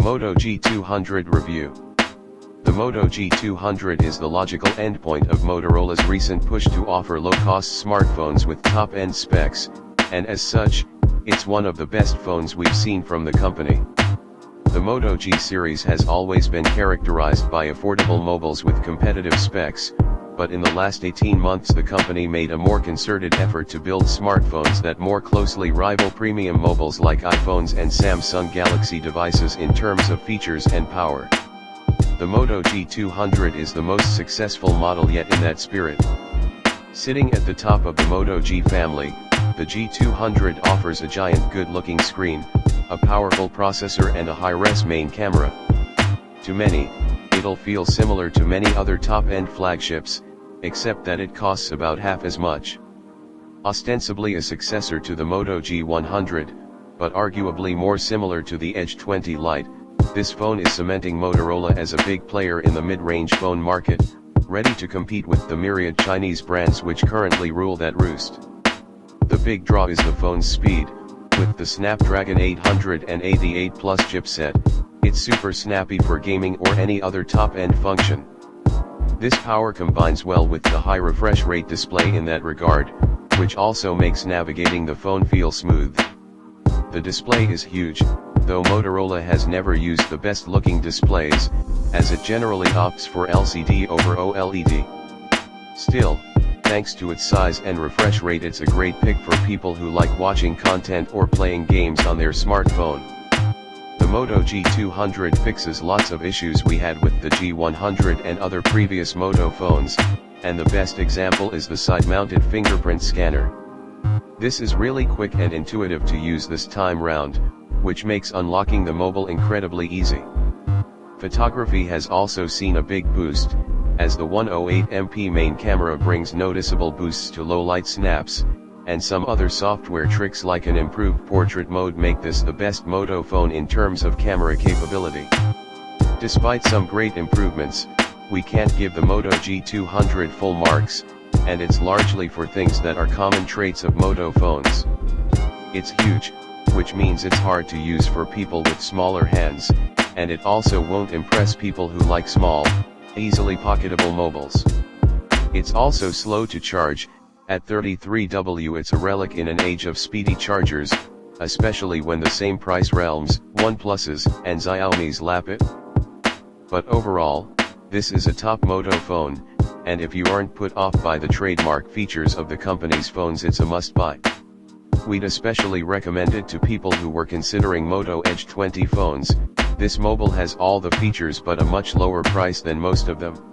Moto G200 review. The Moto G200 is the logical endpoint of Motorola's recent push to offer low-cost smartphones with top-end specs, and as such, it's one of the best phones we've seen from the company. The Moto G series has always been characterized by affordable mobiles with competitive specs, but in the last 18 months the company made a more concerted effort to build smartphones that more closely rival premium mobiles like iPhones and Samsung Galaxy devices in terms of features and power. The Moto G200 is the most successful model yet in that spirit. Sitting at the top of the Moto G family, the G200 offers a giant good-looking screen, a powerful processor and a high-res main camera. To many, it'll feel similar to many other top-end flagships, except that it costs about half as much. Ostensibly a successor to the Moto G100, but arguably more similar to the Edge 20 Lite, this phone is cementing Motorola as a big player in the mid-range phone market, ready to compete with the myriad Chinese brands which currently rule that roost. The big draw is the phone's speed. With the Snapdragon 888 Plus chipset, it's super snappy for gaming or any other top-end function. This power combines well with the high refresh rate display in that regard, which also makes navigating the phone feel smooth. The display is huge, though Motorola has never used the best-looking displays, as it generally opts for LCD over OLED. Still, thanks to its size and refresh rate, it's a great pick for people who like watching content or playing games on their smartphone. The Moto G200 fixes lots of issues we had with the G100 and other previous Moto phones, and the best example is the side-mounted fingerprint scanner. This is really quick and intuitive to use this time round, which makes unlocking the mobile incredibly easy. Photography has also seen a big boost, as the 108MP main camera brings noticeable boosts to low-light snaps, and some other software tricks like an improved portrait mode make this the best Moto phone in terms of camera capability. Despite some great improvements, we can't give the Moto G200 full marks, and it's largely for things that are common traits of Moto phones. It's huge, which means it's hard to use for people with smaller hands, and it also won't impress people who like small, easily pocketable mobiles. It's also slow to charge. At 33W it's a relic in an age of speedy chargers, especially when the same price realms, OnePlus's and Xiaomi's lap it. But overall, this is a top Moto phone, and if you aren't put off by the trademark features of the company's phones, it's a must-buy. We'd especially recommend it to people who were considering Moto Edge 20 phones. This mobile has all the features but a much lower price than most of them.